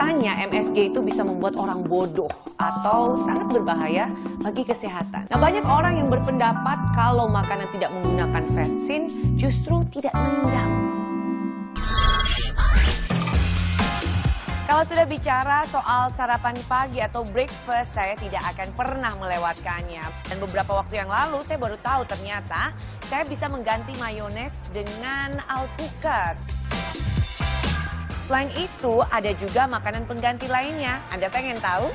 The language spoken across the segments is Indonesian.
Katanya MSG itu bisa membuat orang bodoh atau sangat berbahaya bagi kesehatan. Nah, banyak orang yang berpendapat kalau makanan tidak menggunakan vetsin justru tidak nendang. Kalau sudah bicara soal sarapan pagi atau breakfast, saya tidak akan pernah melewatkannya. Dan beberapa waktu yang lalu saya baru tahu ternyata saya bisa mengganti mayones dengan alpukat. Selain itu, ada juga makanan pengganti lainnya. Anda pengen tahu?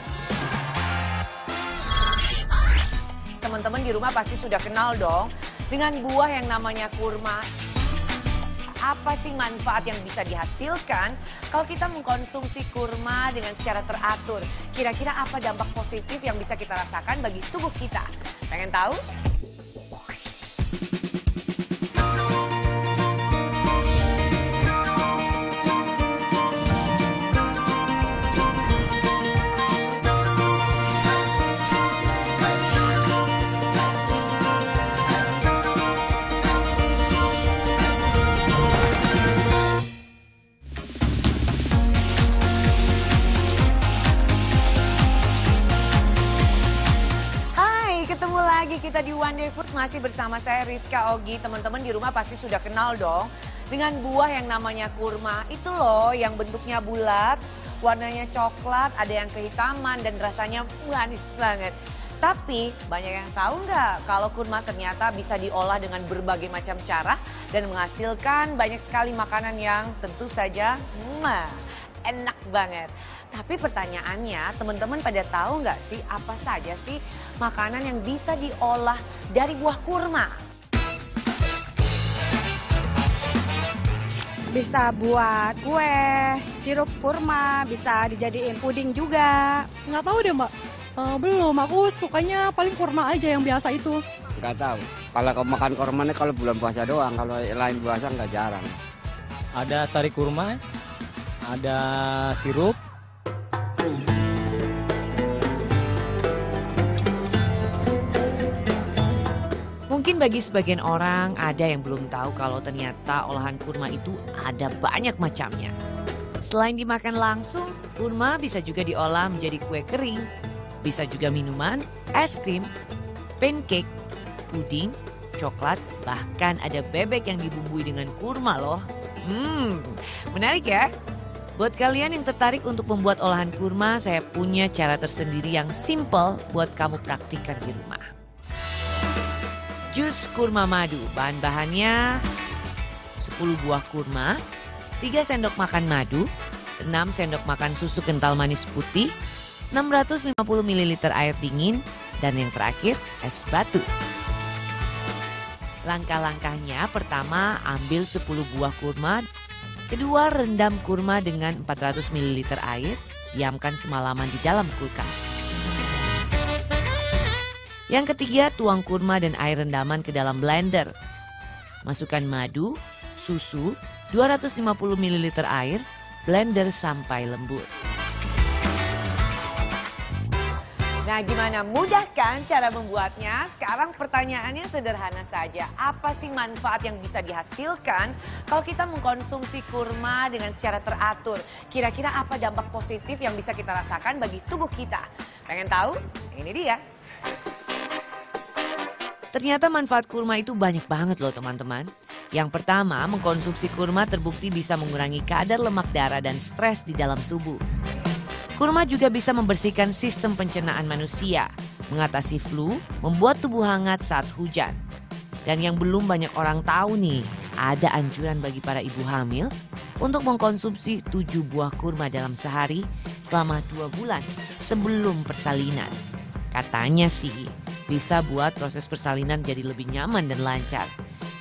Teman-teman di rumah pasti sudah kenal dong dengan buah yang namanya kurma. Apa sih manfaat yang bisa dihasilkan kalau kita mengkonsumsi kurma dengan secara teratur? Kira-kira apa dampak positif yang bisa kita rasakan bagi tubuh kita? Pengen tahu? Kita di One Day Food masih bersama saya Rizka Ogi. Teman-teman di rumah pasti sudah kenal dong dengan buah yang namanya kurma. Itu loh yang bentuknya bulat, warnanya coklat, ada yang kehitaman dan rasanya manis banget. Tapi banyak yang tahu nggak kalau kurma ternyata bisa diolah dengan berbagai macam cara dan menghasilkan banyak sekali makanan yang tentu saja enak banget. Tapi pertanyaannya, teman-teman pada tahu nggak sih apa saja sih makanan yang bisa diolah dari buah kurma? Bisa buat kue, sirup kurma, bisa dijadiin puding juga. Nggak tahu deh Mbak, belum. Aku sukanya paling kurma aja yang biasa itu. Nggak tahu. Kalau makan kurma ini kalau bulan puasa doang, kalau lain puasa nggak jarang. Ada sari kurma, ada sirup. Mungkin bagi sebagian orang ada yang belum tahu kalau ternyata olahan kurma itu ada banyak macamnya. Selain dimakan langsung, kurma bisa juga diolah menjadi kue kering, bisa juga minuman, es krim, pancake, puding, coklat, bahkan ada bebek yang dibumbui dengan kurma loh. Menarik ya? Buat kalian yang tertarik untuk membuat olahan kurma, saya punya cara tersendiri yang simple buat kamu praktikkan di rumah. Jus kurma madu, bahan-bahannya 10 buah kurma, 3 sendok makan madu, 6 sendok makan susu kental manis putih, 650 ml air dingin, dan yang terakhir es batu. Langkah-langkahnya, pertama ambil 10 buah kurma. Kedua, rendam kurma dengan 400 ml air, diamkan semalaman di dalam kulkas. Yang ketiga, tuang kurma dan air rendaman ke dalam blender. Masukkan madu, susu, 250 ml air, blender sampai lembut. Nah, gimana? Mudah kan cara membuatnya? Sekarang pertanyaannya sederhana saja. Apa sih manfaat yang bisa dihasilkan kalau kita mengkonsumsi kurma dengan secara teratur? Kira-kira apa dampak positif yang bisa kita rasakan bagi tubuh kita? Pengen tahu? Ini dia. Ternyata manfaat kurma itu banyak banget loh teman-teman. Yang pertama, mengkonsumsi kurma terbukti bisa mengurangi kadar lemak darah dan stres di dalam tubuh. Kurma juga bisa membersihkan sistem pencernaan manusia, mengatasi flu, membuat tubuh hangat saat hujan. Dan yang belum banyak orang tahu nih, ada anjuran bagi para ibu hamil untuk mengkonsumsi 7 buah kurma dalam sehari selama 2 bulan sebelum persalinan. Katanya sih, bisa buat proses persalinan jadi lebih nyaman dan lancar.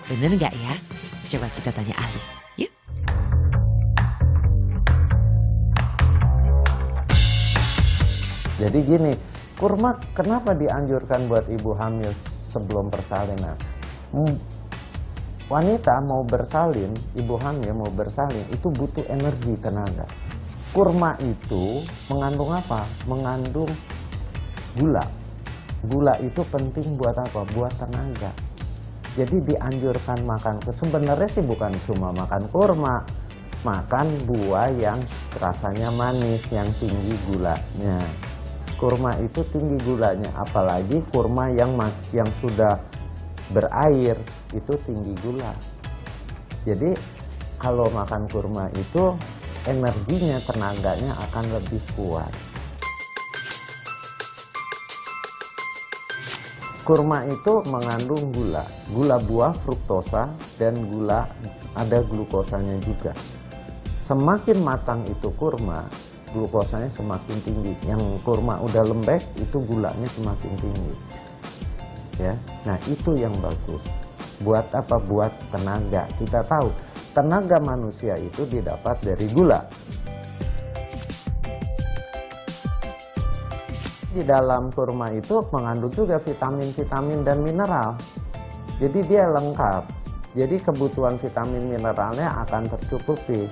Bener nggak ya? Coba kita tanya ahli. Yuk. Jadi gini, kurma kenapa dianjurkan buat ibu hamil sebelum persalinan? Wanita mau bersalin, ibu hamil mau bersalin, itu butuh energi, tenaga. Kurma itu mengandung apa? Mengandung gula. Gula itu penting buat apa? Buat tenaga. Jadi dianjurkan makan. Sebenarnya sih bukan cuma makan kurma. makan buah yang rasanya manis, yang tinggi gulanya. Kurma itu tinggi gulanya, apalagi kurma yang sudah berair itu tinggi gula. Jadi kalau makan kurma itu energinya, tenaganya akan lebih kuat. Kurma itu mengandung gula buah fruktosa dan ada glukosanya juga. Semakin matang itu kurma, glukosanya semakin tinggi. Yang kurma udah lembek itu gulanya semakin tinggi. Ya, nah itu yang bagus. Buat apa? Buat tenaga. Kita tahu tenaga manusia itu didapat dari gula. Di dalam kurma itu mengandung juga vitamin-vitamin dan mineral. Jadi dia lengkap. Jadi kebutuhan vitamin mineralnya akan tercukupi.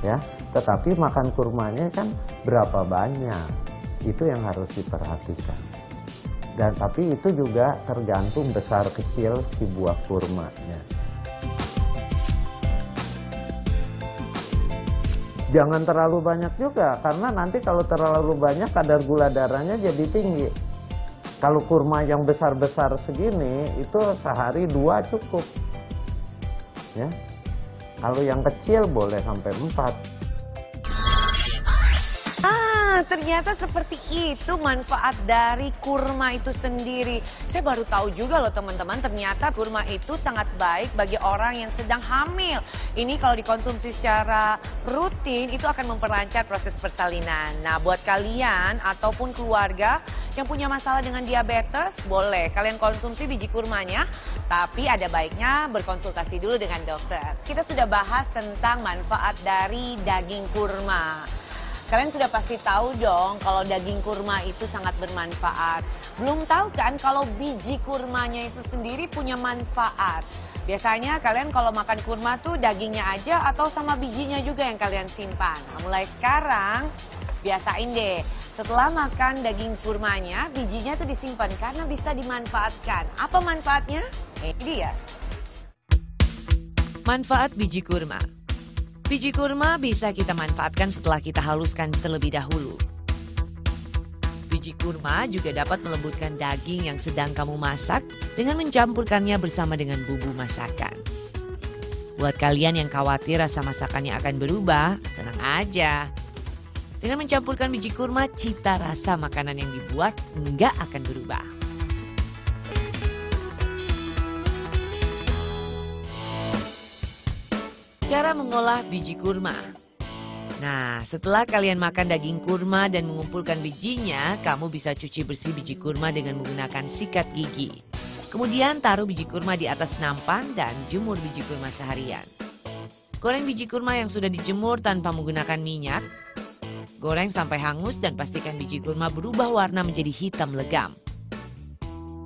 Ya, tetapi makan kurmanya kan berapa banyak? Itu yang harus diperhatikan. Dan tapi itu juga tergantung besar kecil si buah kurmanya. Jangan terlalu banyak juga, karena nanti kalau terlalu banyak kadar gula darahnya jadi tinggi. Kalau kurma yang besar-besar segini, itu sehari 2 cukup. Ya. Kalau yang kecil boleh sampai 4. Ternyata seperti itu manfaat dari kurma itu sendiri. Saya baru tahu juga loh teman-teman, ternyata kurma itu sangat baik bagi orang yang sedang hamil. Ini kalau dikonsumsi secara rutin itu akan memperlancar proses persalinan. Nah, buat kalian ataupun keluarga yang punya masalah dengan diabetes, boleh kalian konsumsi biji kurmanya. Tapi ada baiknya berkonsultasi dulu dengan dokter. Kita sudah bahas tentang manfaat dari daging kurma. Kalian sudah pasti tahu dong kalau daging kurma itu sangat bermanfaat. Belum tahu kan kalau biji kurmanya itu sendiri punya manfaat. Biasanya kalian kalau makan kurma tuh dagingnya aja atau sama bijinya juga yang kalian simpan. Nah, mulai sekarang biasain deh. Setelah makan daging kurmanya, bijinya tuh disimpan karena bisa dimanfaatkan. Apa manfaatnya? Ini dia. Manfaat biji kurma. Biji kurma bisa kita manfaatkan setelah kita haluskan terlebih dahulu. Biji kurma juga dapat melembutkan daging yang sedang kamu masak dengan mencampurkannya bersama dengan bumbu masakan. Buat kalian yang khawatir rasa masakannya akan berubah, tenang aja. Dengan mencampurkan biji kurma, cita rasa makanan yang dibuat nggak akan berubah. Cara mengolah biji kurma. Nah, setelah kalian makan daging kurma dan mengumpulkan bijinya, kamu bisa cuci bersih biji kurma dengan menggunakan sikat gigi. Kemudian taruh biji kurma di atas nampan dan jemur biji kurma seharian. Goreng biji kurma yang sudah dijemur tanpa menggunakan minyak. Goreng sampai hangus dan pastikan biji kurma berubah warna menjadi hitam legam.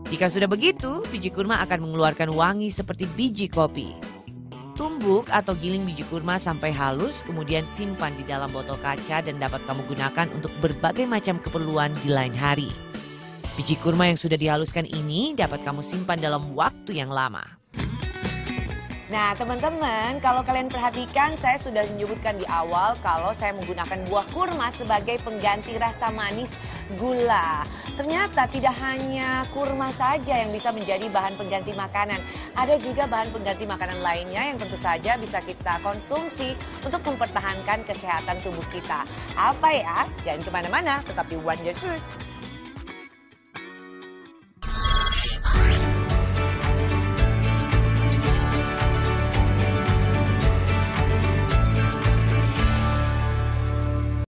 Jika sudah begitu, biji kurma akan mengeluarkan wangi seperti biji kopi. Tumbuk atau giling biji kurma sampai halus, kemudian simpan di dalam botol kaca dan dapat kamu gunakan untuk berbagai macam keperluan di lain hari. Biji kurma yang sudah dihaluskan ini dapat kamu simpan dalam waktu yang lama. Nah teman-teman, kalau kalian perhatikan saya sudah menyebutkan di awal kalau saya menggunakan buah kurma sebagai pengganti rasa manis gula. Ternyata tidak hanya kurma saja yang bisa menjadi bahan pengganti makanan. Ada juga bahan pengganti makanan lainnya yang tentu saja bisa kita konsumsi untuk mempertahankan kesehatan tubuh kita. Apa ya? Jangan kemana-mana, tetap di Wonder Food.